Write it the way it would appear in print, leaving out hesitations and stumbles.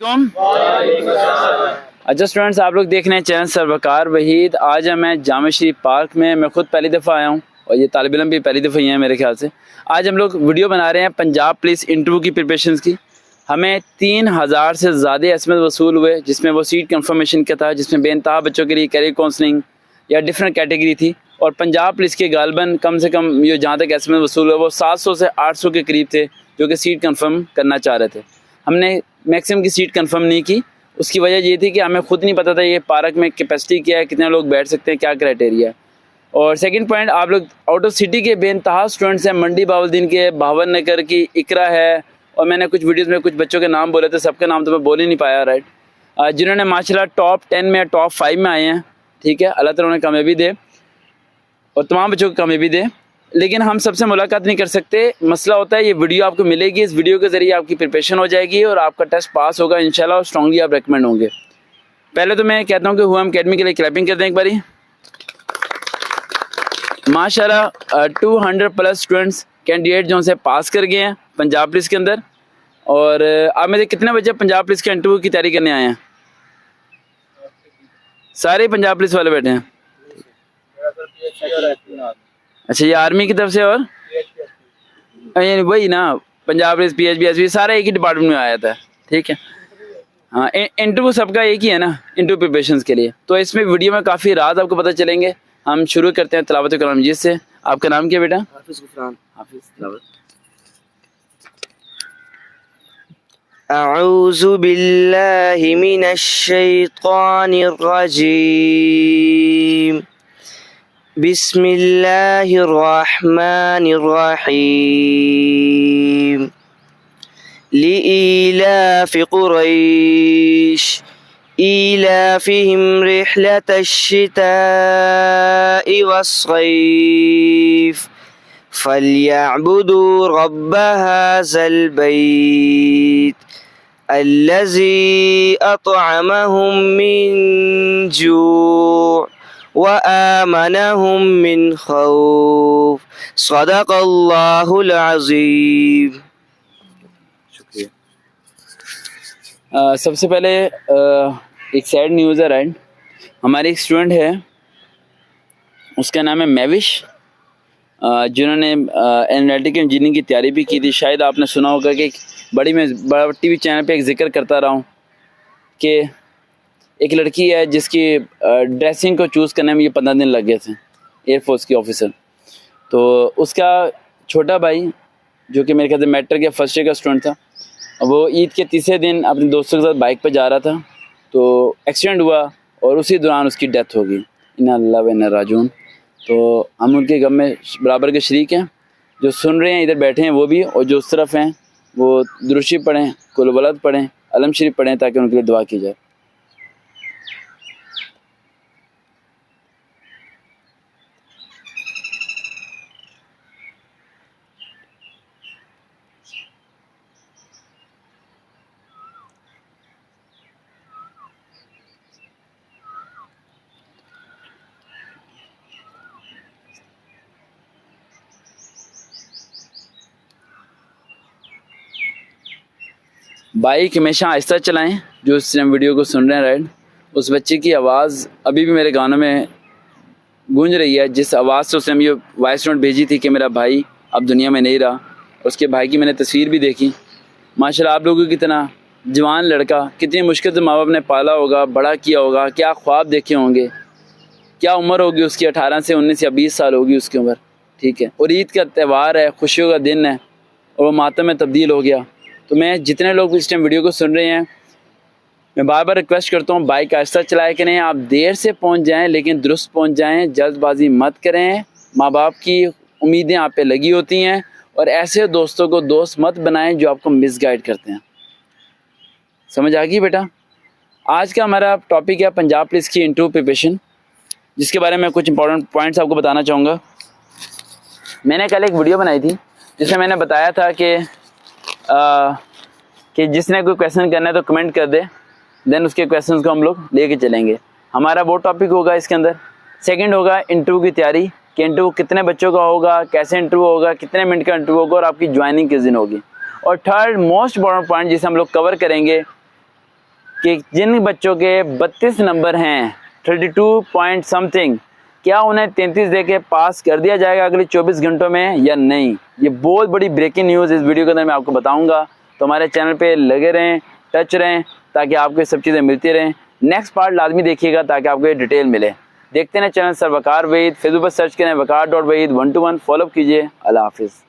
अच्छा स्टूडेंट्स, आप लोग देख रहे हैं चैनल सरवकार वहीद। आज मैं जामा शरीफ पार्क में मैं खुद पहली दफ़ा आया हूँ और ये तालिब इल्म भी पहली दफ़ा ही हैं मेरे ख्याल से। आज हम लोग वीडियो बना रहे हैं पंजाब पुलिस इंटरव्यू की प्रिपरेशन की। हमें 3000 से ज़्यादा एसएमएस वसूल हुए, जिसमें वो सीट कंफर्मेशन का था, जिसमें बेनतहा बच्चों के लिए कैरियर काउंसलिंग या डिफरेंट कैटेगरी थी। और पंजाब पुलिस के गालबन कम से कम ये जहाँ तक एसएमएस वसूल हुए वो 700 से 800 के करीब थे जो कि सीट कंफर्म करना चाह रहे थे। हमने मैक्सिमम की सीट कंफर्म नहीं की। उसकी वजह ये थी कि हमें खुद नहीं पता था ये पार्क में कैपेसिटी क्या है, कितने लोग बैठ सकते हैं, क्या क्राइटेरिया। और सेकंड पॉइंट, आप लोग आउट ऑफ सिटी के बेनतहा स्टूडेंट्स हैं। मंडी बाउद्दीन के, भावन नगर की, इकरा है, और मैंने कुछ वीडियोस में कुछ बच्चों के नाम बोले थे, सबके नाम तो मैं बोल ही नहीं पाया, राइट। जिन्होंने माशाल्लाह टॉप 10 में, टॉप 5 में आए हैं, ठीक है। अल्लाह ताला उन्हें कामयाबी दे और तमाम बच्चों को कामयाबी दे। लेकिन हम सबसे मुलाकात नहीं कर सकते। मसला होता है ये वीडियो आपको मिलेगी, इस वीडियो के ज़रिए आपकी प्रिपरेशन हो जाएगी और आपका टेस्ट पास होगा इंशाल्लाह, और स्ट्रांगली आप रेकमेंड होंगे। पहले तो मैं कहता हूँ कि हुआम अकेडमी के लिए क्लैपिंग कर दें एक बारी। माशाल्लाह 200+ स्टूडेंट्स कैंडिडेट जो से पास कर गए हैं पंजाब पुलिस के अंदर। और आप में से कितने बच्चे पंजाब पुलिस के इंटरव्यू की तैयारी करने आए हैं? सारे पंजाब पुलिस वाले बैठे हैं। अच्छा, ये आर्मी की तरफ से, और यानी वही ना, पंजाब पुलिस, PHB सारा एक ही डिपार्टमेंट में आया था, ठीक है। हाँ, इंटरव्यू सबका एक ही है ना इंटरव्यू प्रिपरेशन के लिए। तो इसमें वीडियो में काफ़ी राज आपको पता चलेंगे। हम शुरू करते हैं तिलावत कलाम मजीद से। आपका नाम क्या बेटा? हाफिज गुफरान। हाफिज, तिलावत। अऊज़ु बिल्लाहि मिनश शैतानिर रजीम। बिस्मिल्लाहिर रहमानिर रहीम। लिईलाफि कुरैश ईलाफिहिम रिहलतश शिताइ वस्सैफ फलयअबुदू रब्ब हाज़ल बैत अल्लज़ी अतअमहुम मिन जू' व आमनहुम मिन खौफ। सदक़ल्लाहुल अज़ीम। सबसे पहले एक सैड न्यूज़ है, राइट। हमारी एक स्टूडेंट है, उसका नाम है मैविश, जिन्होंने एनालिटिकल इंजीनियरिंग की तैयारी भी की थी। शायद आपने सुना होगा कि बड़ा टीवी चैनल पे एक जिक्र करता रहा हूँ कि एक लड़की है जिसकी ड्रेसिंग को चूज़ करने में ये 15 दिन लग गए थे, एयरफोर्स की ऑफिसर। तो उसका छोटा भाई जो कि मेरे ख्याल से मैट्रिक या फर्स्ट ईयर का स्टूडेंट था, वो ईद के तीसरे दिन अपने दोस्तों के साथ बाइक पर जा रहा था, तो एक्सीडेंट हुआ और उसी दौरान उसकी डेथ हो गई। इन्ना लिल्लाहि व इन्ना राजिऊन। तो हम उनके गम में बराबर के शरीक हैं। जो सुन रहे हैं इधर बैठे हैं वो भी, और जो उस तरफ हैं वो दुरूद शरीफ पढ़ें, कुल वलद पढ़ें, अलम शरीफ पढ़ें, ताकि उनके लिए दुआ की जाए। बाइक हमेशा आहिस्ता चलाएं। जो इस वीडियो को सुन रहे हैं, राइट, उस बच्चे की आवाज़ अभी भी मेरे कानों में गूंज रही है, जिस आवाज़ से उसने ये वॉइस नोट भेजी थी कि मेरा भाई अब दुनिया में नहीं रहा। उसके भाई की मैंने तस्वीर भी देखी। माशाल्लाह आप लोगों की तरह जवान लड़का, कितनी मुश्किल से माँ बाप ने पाला होगा, बड़ा किया होगा, क्या ख्वाब देखे होंगे, क्या उम्र होगी उसकी, 18 से 19 या 20 साल होगी उसकी उम्र, ठीक है। और ईद का त्यौहार है, खुशियों का दिन है, और वो मातम में तब्दील हो गया। तो मैं जितने लोग इस टाइम वीडियो को सुन रहे हैं, मैं बार बार रिक्वेस्ट करता हूँ, बाइक आहिस्ता चलाया करें। आप देर से पहुँच जाएं लेकिन दुरुस्त पहुँच जाएं, जल्दबाजी मत करें। माँ बाप की उम्मीदें आप पे लगी होती हैं, और ऐसे दोस्तों को दोस्त मत बनाएं जो आपको मिसगाइड करते हैं। समझ आ गई बेटा? आज का हमारा टॉपिक है पंजाब पुलिस की इंटरव्यू प्रिपरेशन, जिसके बारे में कुछ इंपॉर्टेंट पॉइंट्स आपको बताना चाहूँगा। मैंने कल एक वीडियो बनाई थी जिसमें मैंने बताया था कि जिसने कोई क्वेश्चन करना है तो कमेंट कर दे, देन उसके क्वेश्चंस को हम लोग लेके चलेंगे। हमारा वो टॉपिक होगा इसके अंदर। सेकंड होगा इंटरव्यू की तैयारी, कि इंटरव्यू कितने बच्चों का होगा, कैसे इंटरव्यू होगा, कितने मिनट का इंटरव्यू होगा, और आपकी ज्वाइनिंग किस दिन होगी। और थर्ड मोस्ट इंपॉर्टेंट पॉइंट जिसे हम लोग कवर करेंगे, कि जिन बच्चों के 32 नंबर हैं 32 पॉइंट समथिंग, क्या उन्हें 33 दे के पास कर दिया जाएगा अगले 24 घंटों में या नहीं। ये बहुत बड़ी ब्रेकिंग न्यूज़ इस वीडियो के अंदर मैं आपको बताऊंगा। तो हमारे चैनल पे लगे रहें, टच रहें, ताकि आपको ये सब चीज़ें मिलती रहें। नेक्स्ट पार्ट लाजमी देखिएगा ताकि आपको ये डिटेल मिले। देखते हैं चैनल सर वकार वहीद, फेसबुक पर सर्च करें वकार.वहीद 121, फॉलो कीजिए। अल्लाह हाफिज़।